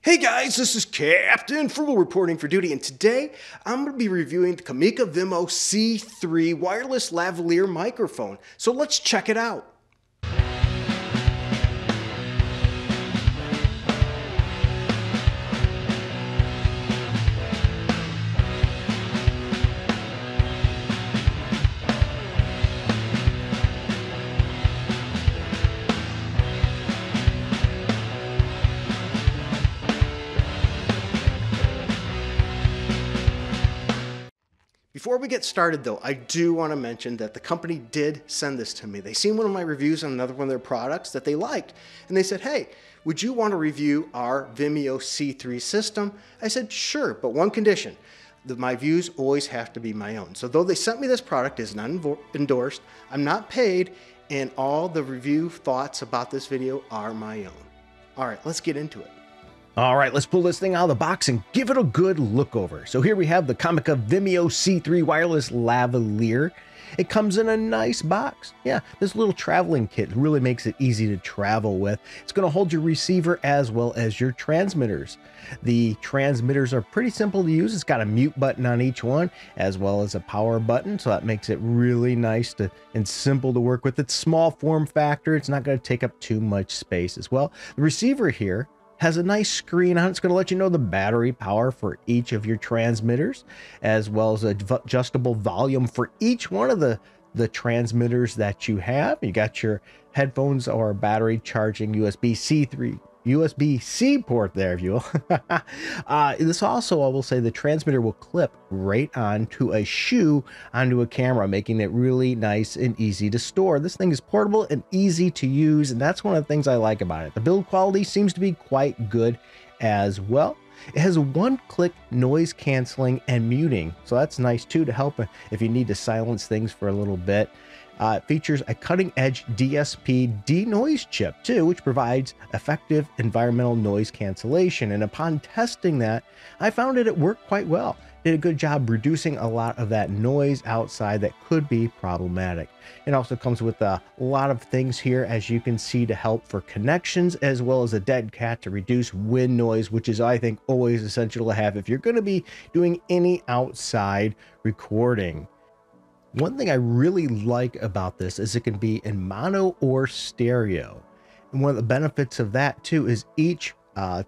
Hey guys, this is Captain Frugal reporting for duty, and today I'm going to be reviewing the Comica Vemo-C 3 wireless lavalier microphone. So let's check it out. Before we get started though, I do want to mention that the company did send this to me. They seen one of my reviews on another one of their products that they liked, and they said, hey, would you want to review our Vimeo C3 system? I said, sure, but one condition, that my views always have to be my own. So though they sent me this product, it's not endorsed, I'm not paid, and all the review thoughts about this video are my own. All right, let's get into it. All right, let's pull this thing out of the box and give it a good look over. So here we have the Comica Vemo-C 3 wireless lavalier. It comes in a nice box. Yeah, this little traveling kit really makes it easy to travel with. It's going to hold your receiver as well as your transmitters. The transmitters are pretty simple to use. It's got a mute button on each one as well as a power button, so that makes it really nice and simple to work with. It's small form factor. It's not going to take up too much space as well. The receiver here has a nice screen on it. It's going to let you know the battery power for each of your transmitters, as well as adjustable volume for each one of the transmitters that you have. You got your headphones or battery charging USB-C port there, if you will. This also, I will say, the transmitter will clip right onto a shoe, onto a camera, making it really nice and easy to store. This thing is portable and easy to use, and that's one of the things I like about it. The build quality seems to be quite good as well. It has one-click noise canceling and muting, so that's nice too, to help if you need to silence things for a little bit. It features a cutting-edge DSP denoise chip too, which provides effective environmental noise cancellation. And upon testing that, I found it worked quite well. Did a good job reducing a lot of that noise outside that could be problematic. It also comes with a lot of things here, as you can see, to help for connections, as well as a dead cat to reduce wind noise, which is, I think, always essential to have if you're going to be doing any outside recording. One thing I really like about this is it can be in mono or stereo. And one of the benefits of that too is each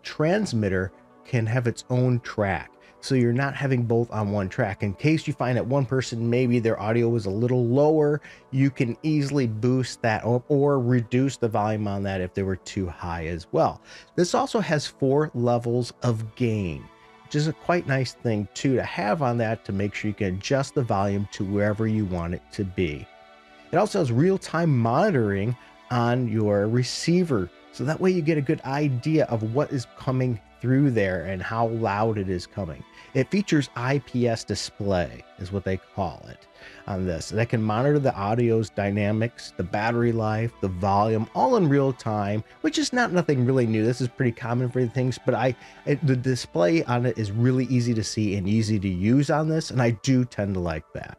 transmitter can have its own track. So you're not having both on one track. In case you find that one person, maybe their audio was a little lower, you can easily boost that or reduce the volume on that if they were too high as well. This also has 4 levels of gain, which is a quite nice thing too to have on that, to make sure you can adjust the volume to wherever you want it to be. It also has real-time monitoring on your receiver, so that way you get a good idea of what is coming through there and how loud it is coming. It features IPS display, is what they call it on this. That can monitor the audio's dynamics, the battery life, the volume, all in real time, which is nothing really new. This is pretty common for things, but the display on it is really easy to see and easy to use on this, and I do tend to like that.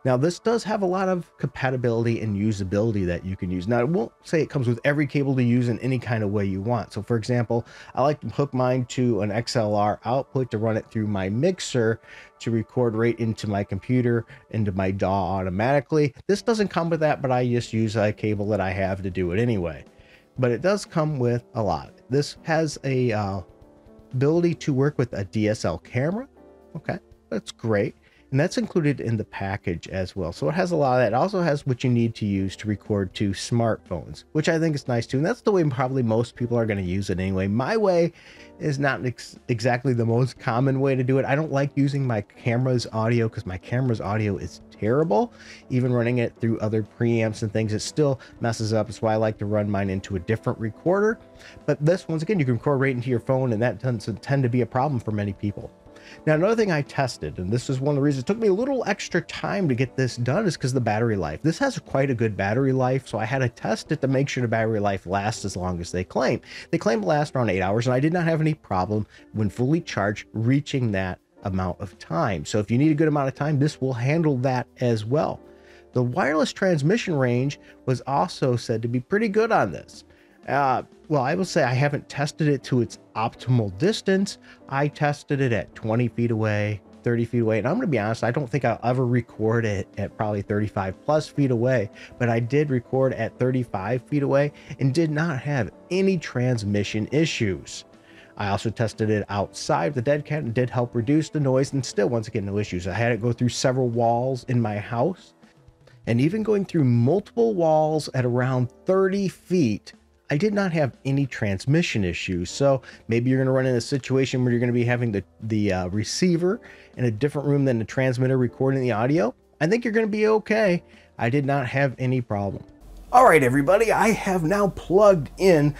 Now, this does have a lot of compatibility and usability that you can use. Now, I won't say it comes with every cable to use in any kind of way you want. So, for example, I like to hook mine to an XLR output to run it through my mixer to record right into my computer, into my DAW automatically. This doesn't come with that, but I just use a cable that I have to do it anyway. But it does come with a lot. This has a ability to work with a DSL camera. Okay, that's great. And that's included in the package as well. So it has a lot of that. It also has what you need to use to record to smartphones, which I think is nice too. And that's the way probably most people are going to use it anyway. My way is not exactly the most common way to do it. I don't like using my camera's audio because my camera's audio is terrible. Even running it through other preamps and things, it still messes up. That's why I like to run mine into a different recorder. But this, once again, you can record right into your phone, and that doesn't tend to be a problem for many people. Now, another thing I tested, and this is one of the reasons it took me a little extra time to get this done, is because the battery life. This has quite a good battery life, so I had to test it to make sure the battery life lasts as long as they claim. They claim to last around 8 hours, and I did not have any problem when fully charged reaching that amount of time. So if you need a good amount of time, this will handle that as well. The wireless transmission range was also said to be pretty good on this. Well, I will say I haven't tested it to its optimal distance. I tested it at 20 feet away, 30 feet away. And I'm going to be honest, I don't think I'll ever record it at probably 35 plus feet away, but I did record at 35 feet away and did not have any transmission issues. I also tested it outside the dead cat and did help reduce the noise, and still, once again, no issues. I had it go through several walls in my house, and even going through multiple walls at around 30 feet, I did not have any transmission issues. So maybe you're going to run in a situation where you're going to be having the receiver in a different room than the transmitter recording the audio. I think you're going to be okay. I did not have any problem. All right, everybody, I have now plugged in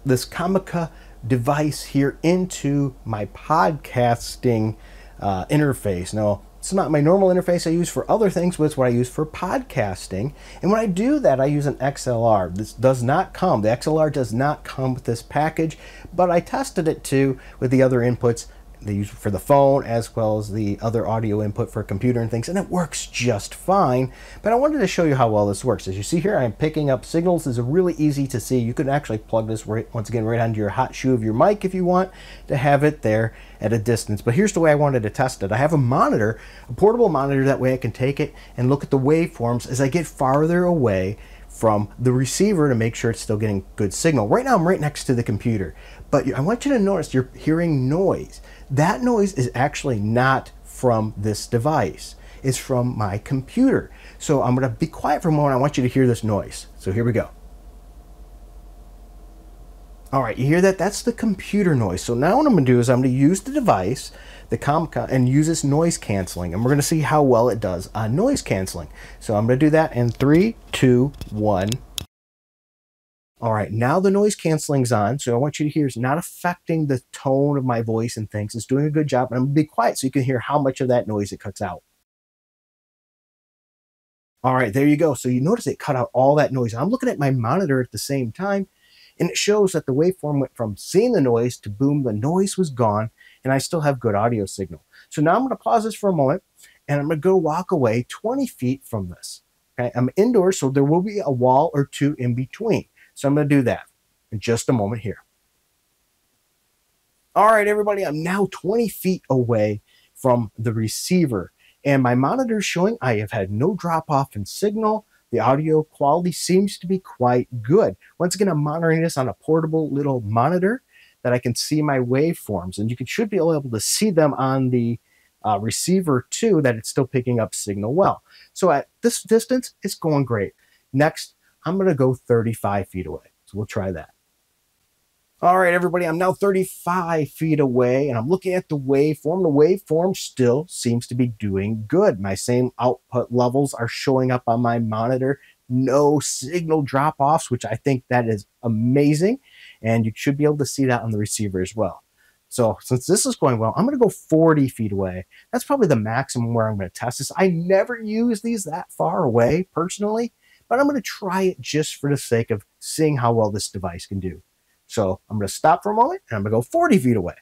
this Comica device here into my podcasting interface. Now, it's not my normal interface I use for other things, but it's what I use for podcasting. And when I do that, I use an XLR. This does not come, the XLR does not come with this package, but I tested it too with the other inputs they use for the phone, as well as the other audio input for a computer and things, and it works just fine. But I wanted to show you how well this works. As you see here, I'm picking up signals. This is really easy to see. You can actually plug this once again right onto your hot shoe of your mic if you want to have it there at a distance. But here's the way I wanted to test it. I have a monitor, a portable monitor, that way I can take it and look at the waveforms as I get farther away from the receiver to make sure it's still getting good signal. Right now I'm right next to the computer, but I want you to notice you're hearing noise. That noise is actually not from this device. It's from my computer. So I'm going to be quiet for a moment. I want you to hear this noise. So here we go. All right, you hear that? That's the computer noise. So now what I'm going to do is I'm going to use the device, the Comica, and use this noise canceling. And we're going to see how well it does on noise canceling. So I'm going to do that in 3, 2, 1. All right, now the noise canceling's on, so I want you to hear it's not affecting the tone of my voice and things. It's doing a good job, and I'm going to be quiet so you can hear how much of that noise it cuts out. All right, there you go. So you notice it cut out all that noise. I'm looking at my monitor at the same time, and it shows that the waveform went from seeing the noise to boom, the noise was gone, and I still have good audio signal. So now I'm going to pause this for a moment, and I'm going to go walk away 20 feet from this. Okay, I'm indoors, so there will be a wall or two in between. So I'm going to do that in just a moment here. All right, everybody, I'm now 20 feet away from the receiver, and my monitor is showing I have had no drop off in signal. The audio quality seems to be quite good. Once again, I'm monitoring this on a portable little monitor that I can see my waveforms, and you should be able to see them on the receiver too, that it's still picking up signal well. So at this distance, it's going great. Next, I'm going to go 35 feet away. So we'll try that. All right, everybody, I'm now 35 feet away, and I'm looking at the waveform. The waveform still seems to be doing good. My same output levels are showing up on my monitor. No signal drop-offs, which I think that is amazing. And you should be able to see that on the receiver as well. So since this is going well, I'm going to go 40 feet away. That's probably the maximum where I'm going to test this. I never use these that far away, personally. But I'm going to try it just for the sake of seeing how well this device can do. So I'm going to stop for a moment, and I'm going to go 40 feet away.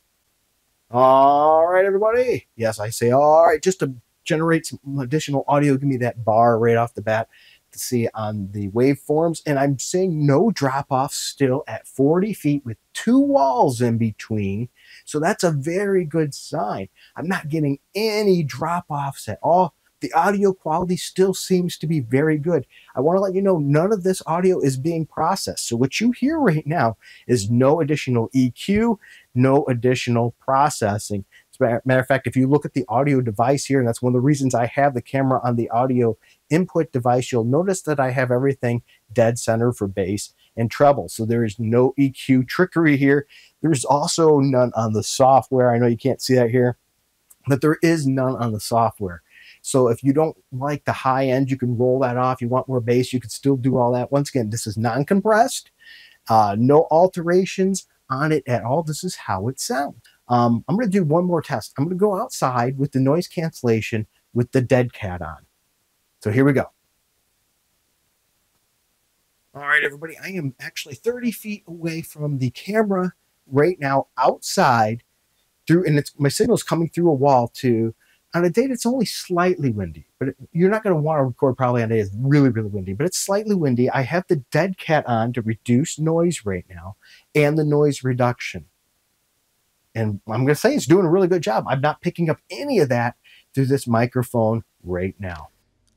All right, everybody. Yes, I say all right, just to generate some additional audio. Give me that bar right off the bat to see on the waveforms. And I'm seeing no drop-off still at 40 feet with 2 walls in between. So that's a very good sign. I'm not getting any drop-offs at all. The audio quality still seems to be very good. I want to let you know none of this audio is being processed. So what you hear right now is no additional EQ, no additional processing. As a matter of fact, if you look at the audio device here, and that's one of the reasons I have the camera on the audio input device, you'll notice that I have everything dead center for bass and treble. So there is no EQ trickery here. There's also none on the software. I know you can't see that here, but there is none on the software. So if you don't like the high end, you can roll that off. You want more bass, you can still do all that. Once again, this is non-compressed, no alterations on it at all. This is how it sounds. I'm going to do one more test. I'm going to go outside with the noise cancellation with the dead cat on. So here we go. All right, everybody, I am actually 30 feet away from the camera right now outside and my signal is coming through a wall to on a day that's only slightly windy, but you're not going to want to record probably on a day that's really, really windy, but it's slightly windy. I have the dead cat on to reduce noise right now and the noise reduction. And I'm going to say it's doing a really good job. I'm not picking up any of that through this microphone right now.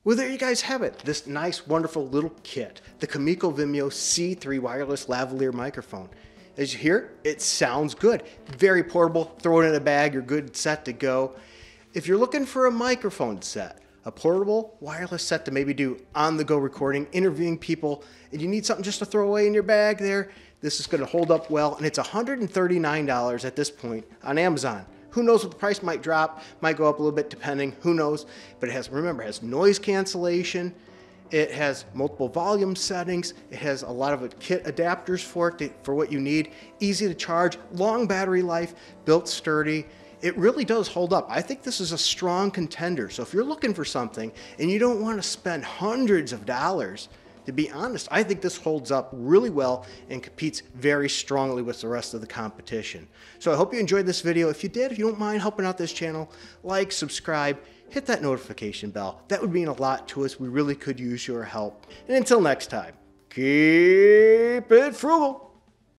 Well, there you guys have it. This nice, wonderful little kit, the Comica Vemo-C 3 wireless lavalier microphone. As you hear, it sounds good. Very portable. Throw it in a bag, you're good, set to go. If you're looking for a microphone set, a portable wireless set to maybe do on-the-go recording, interviewing people, and you need something just to throw away in your bag there, this is going to hold up well, and it's $139 at this point on Amazon. Who knows what the price might drop, might go up a little bit depending, who knows. But it has, remember, it has noise cancellation, it has multiple volume settings, it has a lot of kit adapters for it, for what you need, easy to charge, long battery life, built sturdy. It really does hold up. I think this is a strong contender. So if you're looking for something and you don't want to spend hundreds of dollars, to be honest, I think this holds up really well and competes very strongly with the rest of the competition. So I hope you enjoyed this video. If you did, if you don't mind helping out this channel, like, subscribe, hit that notification bell. That would mean a lot to us. We really could use your help. And until next time, keep it frugal.